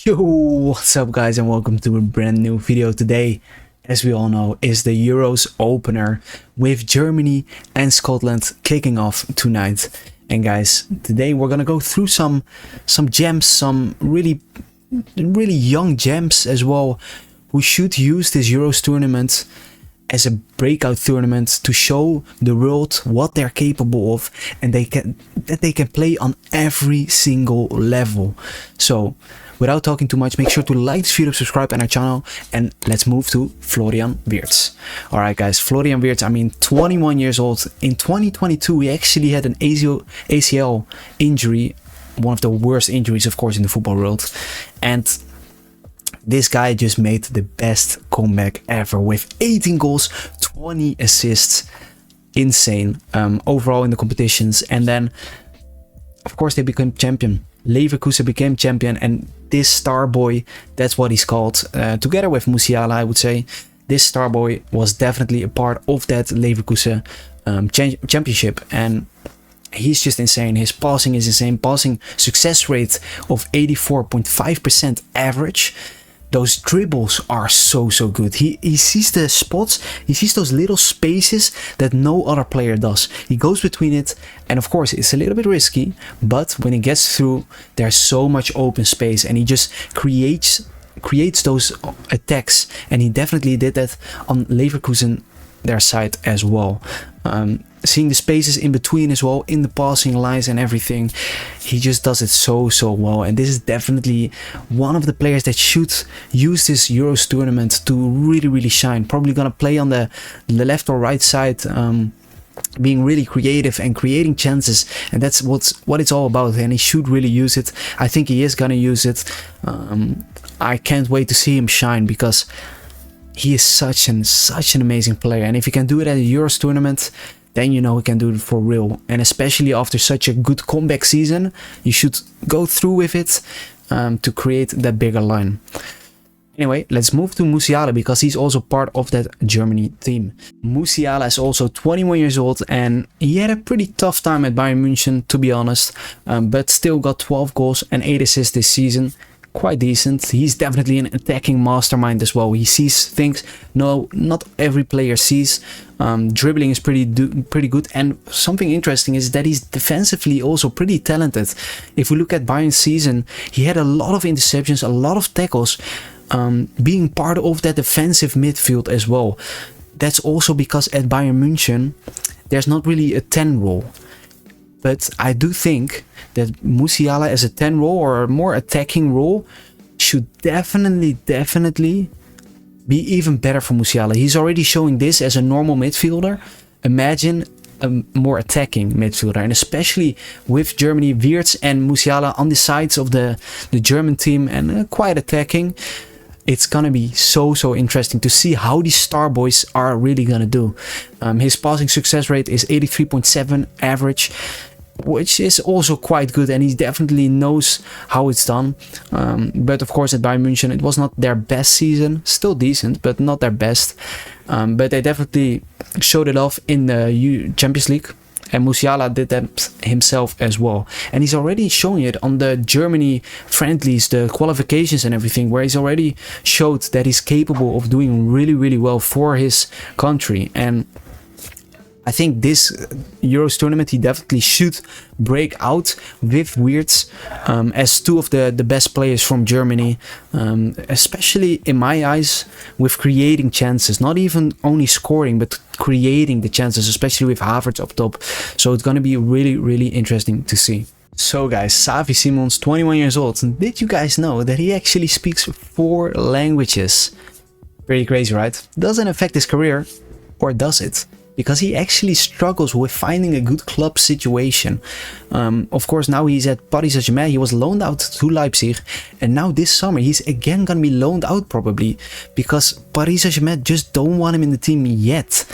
Yo, what's up guys, and welcome to a brand new video. Today, as we all know, is the Euros opener with Germany and Scotland kicking off tonight. And guys, today we're gonna go through some gems, some really young gems as well, who should use this Euros tournament as a breakout tournament to show the world what they're capable of, and that they can play on every single level. So without talking too much, make sure to like this video, subscribe on our channel, and let's move to Florian Wirtz. Alright guys, Florian Wirtz, 21 years old. In 2022 he actually had an ACL injury, one of the worst injuries of course in the football world, and this guy just made the best comeback ever with 18 goals, 20 assists. Insane overall in the competitions. And then of course they became champion. Leverkusen became champion, and this star boy, that's what he's called, together with Musiala, I would say, this star boy was definitely a part of that Leverkusen championship. And he's just insane. His passing is insane. Passing success rate of 84.5% average. Those dribbles are so good. He sees the spots, he sees those little spaces that no other player does. He goes between it, and of course it's a little bit risky, but when he gets through, there's so much open space, and he just creates those attacks. And he definitely did that on Leverkusen, their side as well. Seeing the spaces in between as well, in the passing lines and everything, he just does it so well. And this is definitely one of the players that should use this Euros tournament to really shine. Probably gonna play on the left or right side, being really creative and creating chances, and that's what it's all about. And he should really use it. I think he is gonna use it. I can't wait to see him shine, because he is such an amazing player. And if he can do it at a Euros tournament, then you know he can do it for real. And especially after such a good comeback season, you should go through with it to create that bigger line. Anyway, let's move to Musiala, because he's also part of that Germany team. Musiala is also 21 years old, and he had a pretty tough time at Bayern München, to be honest, but still got 12 goals and 8 assists this season. Quite decent. He's definitely an attacking mastermind as well. He sees things not every player sees. Dribbling is pretty good, and something interesting is that he's defensively also pretty talented. If we look at Bayern's season, he had a lot of interceptions, a lot of tackles, being part of that defensive midfield as well. That's also because at Bayern München there's not really a 10 role. But I do think that Musiala as a 10 role, or a more attacking role, should definitely be even better for Musiala. He's already showing this as a normal midfielder. Imagine a more attacking midfielder, and especially with Germany, Wirtz and Musiala on the sides of the German team, and quite attacking. It's gonna be so interesting to see how these star boys are really gonna do. His passing success rate is 83.7 average, which is also quite good, and he definitely knows how it's done. But of course at Bayern München it was not their best season. Still decent, but not their best. But they definitely showed it off in the Champions League, and Musiala did that himself as well. And he's already showing it on the Germany friendlies, the qualifications and everything, where he's already showed that he's capable of doing really well for his country. And I think this Euros tournament he definitely should break out with Wirtz as two of the best players from Germany, especially in my eyes with creating chances, not even only scoring but creating the chances, especially with Havertz up top. So it's going to be really interesting to see. So guys, Xavi Simons, 21 years old. Did you guys know that he actually speaks 4 languages? Pretty crazy, right? Doesn't affect his career, or does it? Because he actually struggles with finding a good club situation. Of course, now he's at Paris Saint-Germain. He was loaned out to Leipzig, and now this summer he's again gonna be loaned out, probably because Paris Saint-Germain just don't want him in the team yet.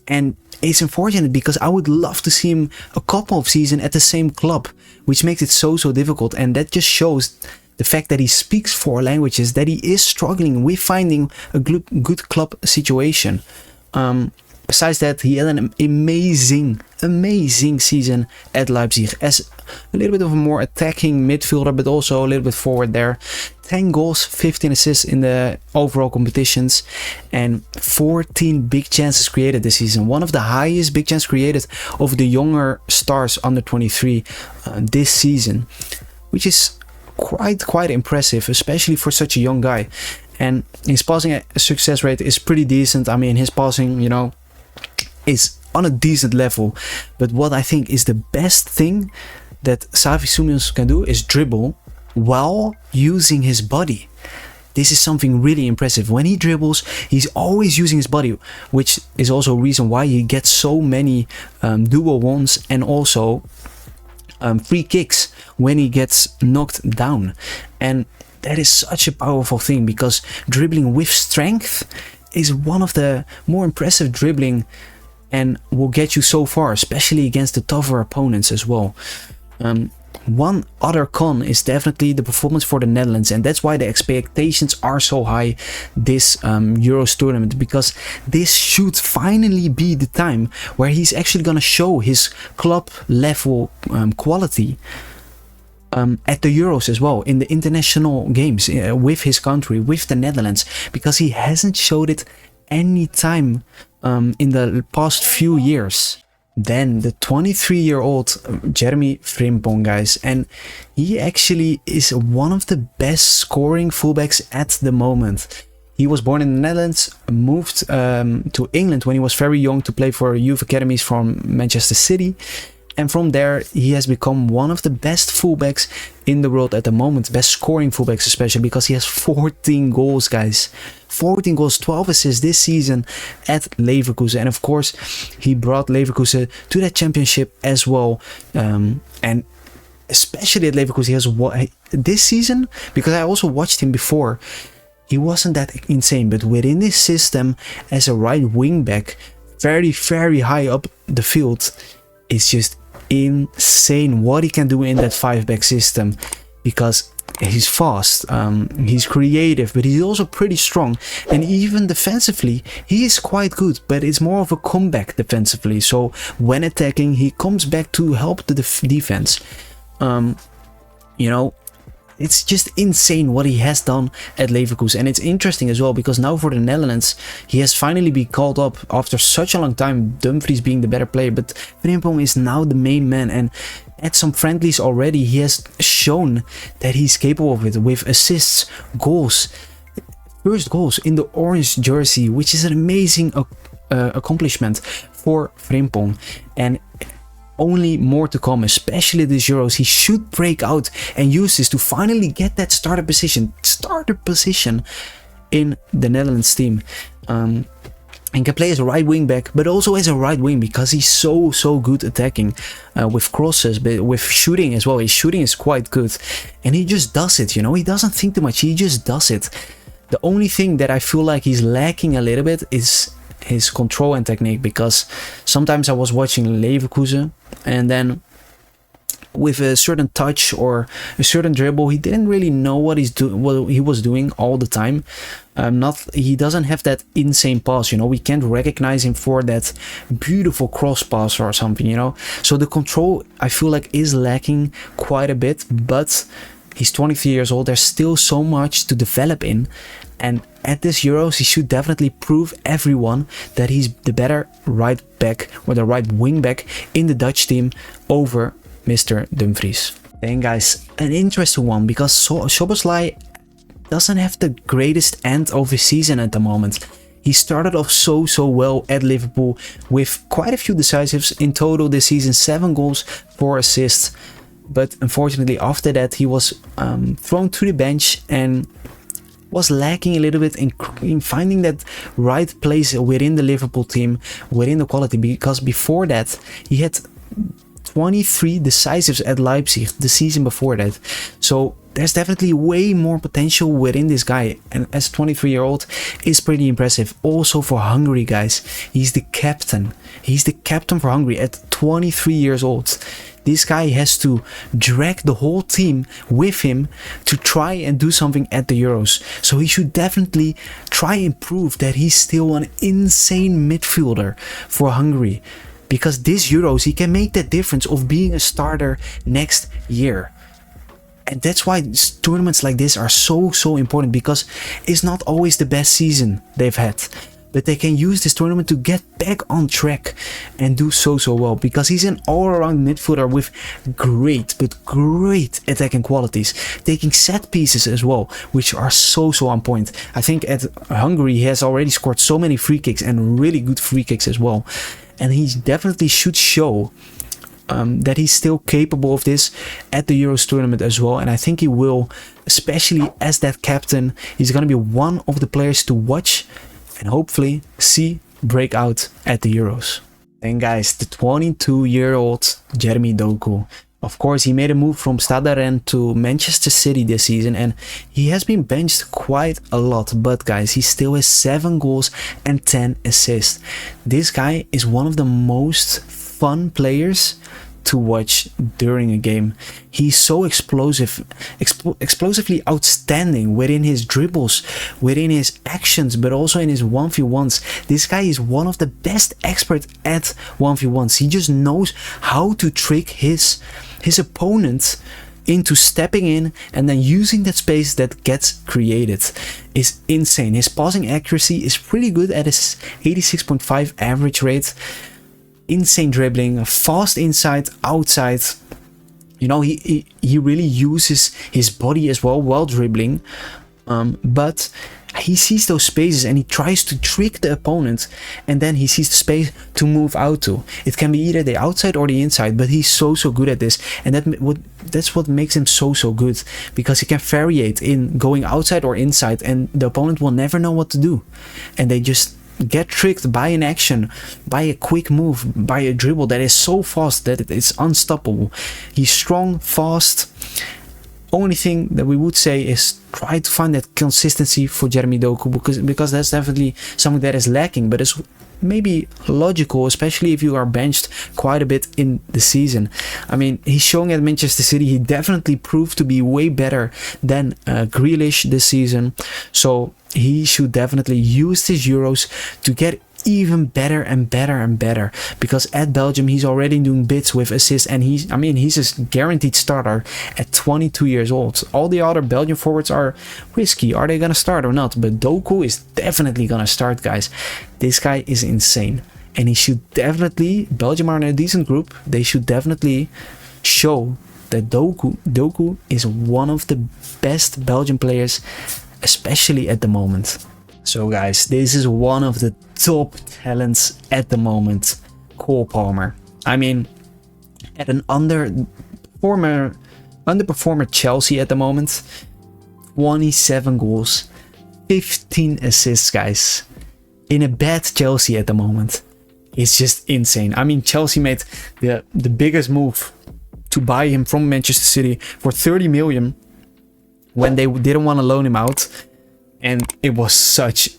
And it's unfortunate, because I would love to see him a couple of seasons at the same club, which makes it so difficult. And that just shows the fact that he speaks 4 languages, that he is struggling with finding a good club situation. besides that, he had an amazing season at Leipzig as a little bit of a more attacking midfielder, but also a little bit forward there. 10 goals, 15 assists in the overall competitions, and 14 big chances created this season. One of the highest big chances created of the younger stars under 23 this season, which is quite impressive, especially for such a young guy. And his passing success rate is pretty decent. I mean, his passing, you know, is on a decent level. But what I think is the best thing that Xavi Simons can do is dribble while using his body. This is something really impressive. When he dribbles, he's always using his body, which is also a reason why he gets so many dual ones and also free kicks when he gets knocked down. And that is such a powerful thing, because dribbling with strength is one of the more impressive dribbling and will get you so far, especially against the tougher opponents as well. One other con is definitely the performance for the Netherlands, and that's why the expectations are so high this Euros tournament, because this should finally be the time where he's actually gonna show his club level quality at the Euros as well, in the international games with his country, with the Netherlands, because he hasn't showed it any time in the past few years. Then the 23-year-old Jeremy Frimpong, guys, and he actually is one of the best scoring fullbacks at the moment. He was born in the Netherlands, moved to England when he was very young to play for youth academies from Manchester City, and from there he has become one of the best fullbacks in the world at the moment, best scoring fullbacks especially, because he has 14 goals, guys. 14 goals, 12 assists this season at Leverkusen, and of course he brought Leverkusen to that championship as well. And especially at Leverkusen, he has this season, because I also watched him before, he wasn't that insane, but within this system as a right wing back, very high up the field, it's just insane what he can do in that 5-back system, because he's fast, he's creative, but he's also pretty strong, and even defensively he is quite good, but it's more of a comeback defensively. So when attacking, he comes back to help the defense. You know, it's just insane what he has done at Leverkusen. And it's interesting as well, because now for the Netherlands, he has finally been called up after such a long time, Dumfries being the better player, but Frimpong is now the main man, and at some friendlies already he has shown that he's capable of it, with assists, goals, first goals in the orange jersey, which is an amazing accomplishment for Frimpong. And only more to come, especially this Euros. He should break out and use this to finally get that starter position in the Netherlands team. And can play as a right wing back, but also as a right wing, because he's so good attacking with crosses, but with shooting as well. His shooting is quite good, and he just does it, you know. He doesn't think too much, he just does it. The only thing that I feel like he's lacking a little bit is his control and technique, because sometimes I was watching Leverkusen, and then with a certain touch or a certain dribble, he didn't really know what he was doing all the time. He doesn't have that insane pass, you know. We can't recognize him for that beautiful cross pass or something, you know. So the control, I feel like, is lacking quite a bit, but he's 23 years old. There's still so much to develop in, and at this Euros he should definitely prove everyone that he's the better right back or the right wing back in the Dutch team over Mr. Dumfries. Then guys, an interesting one, because Szoboszlai doesn't have the greatest end of his season at the moment. He started off so well at Liverpool with quite a few decisives in total this season, 7 goals, 4 assists. But unfortunately after that he was thrown to the bench and was lacking a little bit in finding that right place within the Liverpool team, within the quality, because before that he had 23 decisives at Leipzig the season before that. So there's definitely way more potential within this guy, and as a 23-year-old is pretty impressive. Also for Hungary, guys, he's the captain. He's the captain for Hungary at 23 years old. This guy has to drag the whole team with him to try and do something at the Euros. So he should definitely try and prove that he's still an insane midfielder for Hungary. Because this Euros, he can make that difference of being a starter next year. And that's why tournaments like this are so important, because it's not always the best season they've had. But they can use this tournament to get back on track and do so well, because he's an all-around midfielder with great attacking qualities, taking set pieces as well, which are so on point. I think at Hungary he has already scored so many free kicks, and really good free kicks as well, and he definitely should show that he's still capable of this at the Euros tournament as well. And I think he will, especially as that captain. He's going to be one of the players to watch and hopefully see break out at the Euros. Then guys, the 22-year-old Jeremy Doku. Of course, he made a move from Stade Rennes to Manchester City this season, and he has been benched quite a lot. But guys, he still has 7 goals and 10 assists. This guy is one of the most fun players to watch during a game. He's so explosively outstanding within his dribbles, within his actions, but also in his 1v1s. This guy is one of the best experts at 1v1s. He just knows how to trick his opponent into stepping in and then using that space that gets created. Is insane. His passing accuracy is pretty good at his 86.5 average rate. Insane dribbling, fast inside, outside. You know, he really uses his body as well while dribbling. But he sees those spaces and he tries to trick the opponent, and then he sees the space to move out to. It can be either the outside or the inside, but he's so good at this, and that's what makes him so good, because he can variate in going outside or inside, and the opponent will never know what to do, and they just get tricked by an action, by a quick move, by a dribble that is so fast that it's unstoppable. He's strong, fast. Only thing that we would say is try to find that consistency for Jeremy Doku, because that's definitely something that is lacking, but it's maybe logical, especially if you are benched quite a bit in the season. I mean, he's showing at Manchester City, he definitely proved to be way better than Grealish this season, so he should definitely use this Euros to get even better and better, because at Belgium he's already doing bits with assists, and he's a guaranteed starter at 22 years old. All the other Belgian forwards are risky. Are they gonna start or not? But Doku is definitely gonna start, guys. This guy is insane, and he should definitely, Belgium are in a decent group, they should definitely show that Doku is one of the best Belgian players, especially at the moment. So guys, this is one of the top talents at the moment, Cole Palmer. I mean, at an underperformer Chelsea at the moment, 27 goals, 15 assists, guys. In a bad Chelsea at the moment. It's just insane. I mean, Chelsea made the biggest move to buy him from Manchester City for 30 million when they didn't want to loan him out. And it was such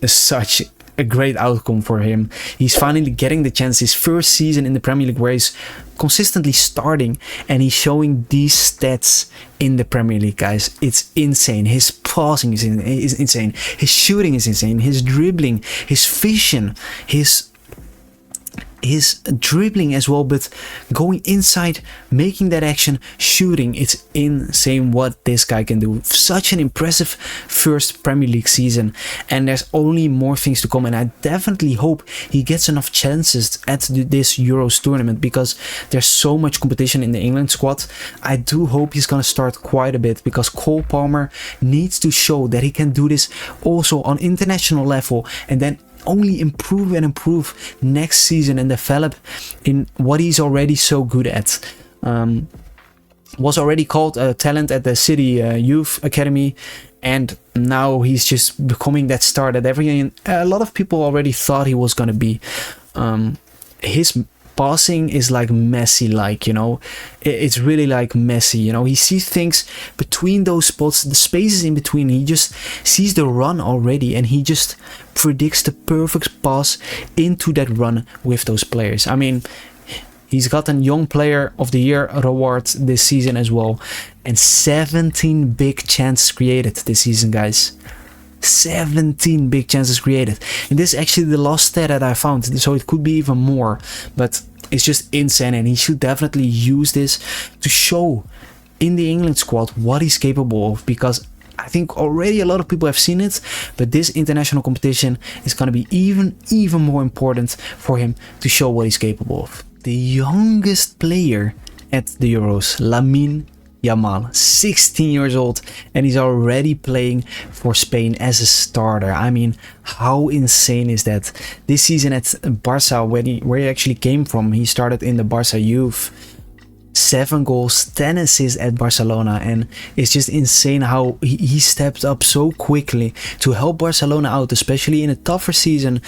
a great outcome for him. He's finally getting the chance, his first season in the Premier League where he's consistently starting, and he's showing these stats in the Premier League, guys. It's insane. His passing is insane. His shooting is insane. His dribbling, his vision, his dribbling as well, but going inside, making that action, shooting. It's insane what this guy can do. Such an impressive first Premier League season, and there's only more things to come, and I definitely hope he gets enough chances at this Euros tournament, because there's so much competition in the England squad. I do hope he's gonna start quite a bit, because Cole Palmer needs to show that he can do this also on international level, and then only improve and improve next season and develop in what he's already so good at. Was already called a talent at the City Youth Academy, and now he's just becoming that star that a lot of people already thought he was going to be. His passing is like Messi, like, you know, it's really like Messi, you know, he sees things between those spots, the spaces in between, he just sees the run already and he just predicts the perfect pass into that run with those players. I mean, he's got a Young Player of the Year award this season as well, and 17 big chances created this season, guys. 17 big chances created, and this is actually the last stat that I found, so it could be even more, but it's just insane, and he should definitely use this to show in the England squad what he's capable of, because I think already a lot of people have seen it, but this international competition is going to be even more important for him to show what he's capable of. The youngest player at the Euros, Lamine Yamal, 16 years old, and he's already playing for Spain as a starter. I mean, how insane is that? This season at Barca, where he actually came from, he started in the Barca youth. 7 goals, 10 assists at Barcelona, and it's just insane how he stepped up so quickly to help Barcelona out, especially in a tougher season.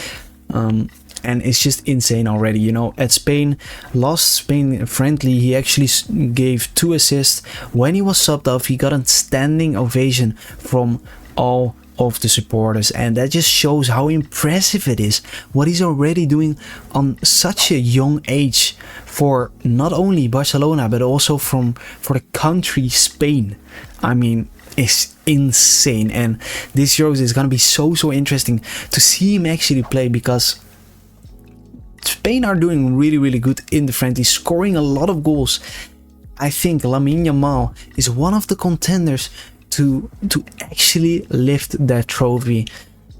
And it's just insane already, you know. At Spain, last Spain friendly, he actually gave 2 assists. When he was subbed off, he got a standing ovation from all of the supporters, and that just shows how impressive it is what he's already doing on such a young age for not only Barcelona but also for the country Spain. I mean, it's insane, and this Euros is gonna be so interesting to see him actually play, because Spain are doing really good in the friendly, scoring a lot of goals. I think Lamine Yamal is one of the contenders to actually lift that trophy.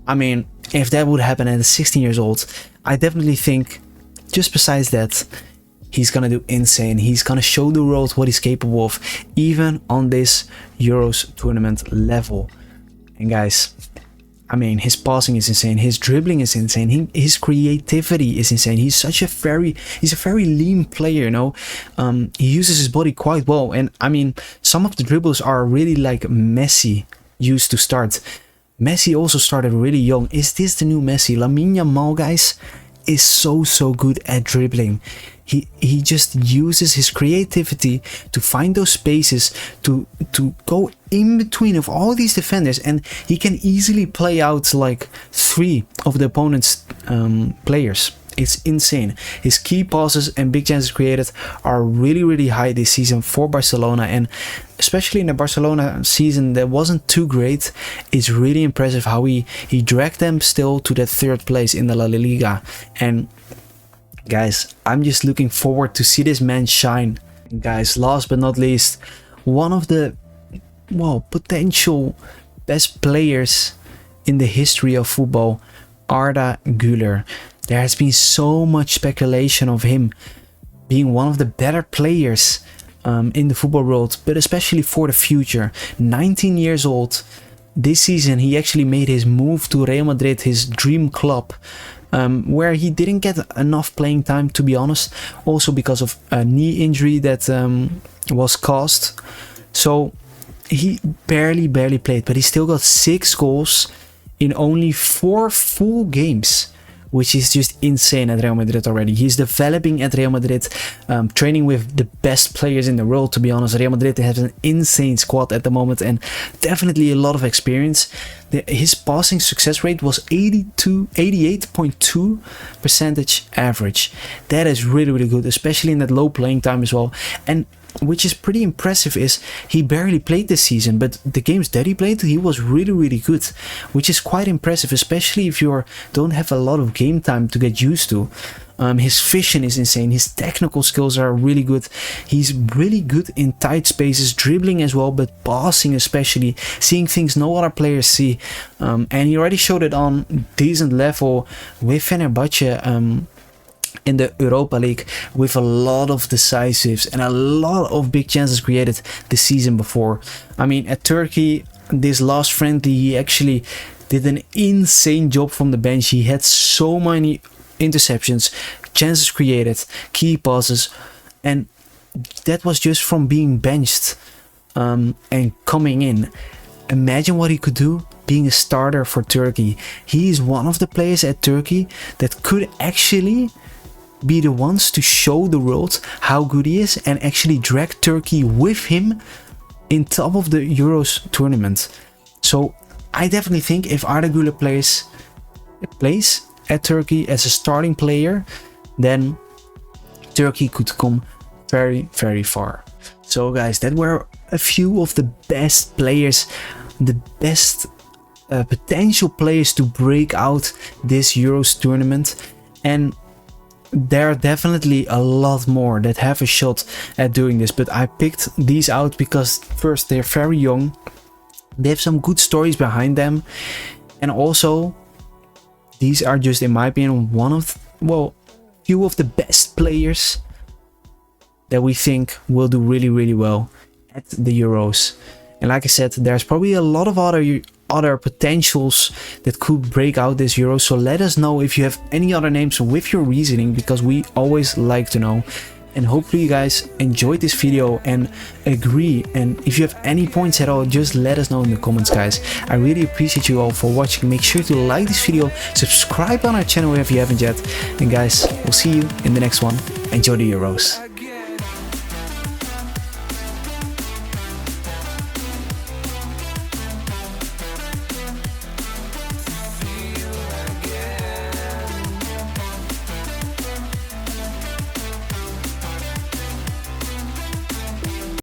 I mean, if that would happen at 16 years old, I definitely think, just besides that, he's gonna do insane. He's gonna show the world what he's capable of, even on this Euros tournament level. And guys, I mean, his passing is insane, his dribbling is insane, his creativity is insane. He's a very lean player, you know. He uses his body quite well, and I mean, some of the dribbles are really like Messi used to start. Messi also started really young. Is this the new Messi? Lamine Yamal, guys, is so good at dribbling. He just uses his creativity to find those spaces, to go in between of all these defenders, and he can easily play out like 3 of the opponent's players. It's insane. His key passes and big chances created are really high this season for Barcelona, and especially in the Barcelona season that wasn't too great. It's really impressive how he dragged them still to that 3rd place in the La Liga. And guys, I'm just looking forward to see this man shine. And guys, last but not least, one of the potential best players in the history of football, Arda Güler. There has been so much speculation of him being one of the better players in the football world, but especially for the future. 19 years old. This season he actually made his move to Real Madrid, his dream club, where he didn't get enough playing time, to be honest, also because of a knee injury that was caused. So he barely played, but he still got 6 goals in only 4 full games, which is just insane at Real Madrid already. He's developing at Real Madrid, training with the best players in the world, to be honest. Real Madrid has an insane squad at the moment and definitely a lot of experience. His passing success rate was 88.2% average. That is really good, especially in that low playing time as well. And which is pretty impressive is he barely played this season, but the games that he played, he was really good, which is quite impressive, especially if you don't have a lot of game time to get used to. His vision is insane, his technical skills are really good, he's really good in tight spaces, dribbling as well, but passing especially, seeing things no other players see, and he already showed it on decent level with Fenerbahce in the Europa League, with a lot of decisives and a lot of big chances created the season before. I mean, at Turkey, this last friendly, he actually did an insane job from the bench. He had so many interceptions, chances created, key passes, and that was just from being benched and coming in. Imagine what he could do being a starter for Turkey. He is one of the players at Turkey that could actually be the ones to show the world how good he is and actually drag Turkey with him in top of the Euros tournament. So I definitely think if Arda Güler plays at Turkey as a starting player, then Turkey could come very, very far. So guys, that were a few of the best players, the best potential players to break out this Euros tournament, and there are definitely a lot more that have a shot at doing this, but I picked these out because first, they're very young, they have some good stories behind them, and also these are just, in my opinion, few of the best players that we think will do really, really well at the Euros. And like I said, there's probably a lot of other potentials that could break out this Euro. So let us know if you have any other names with your reasoning, because we always like to know. And hopefully you guys enjoyed this video and agree. And if you have any points at all, just let us know in the comments, guys. I really appreciate you all for watching. Make sure to like this video, subscribe on our channel if you haven't yet. And guys, we'll see you in the next one. Enjoy the Euros.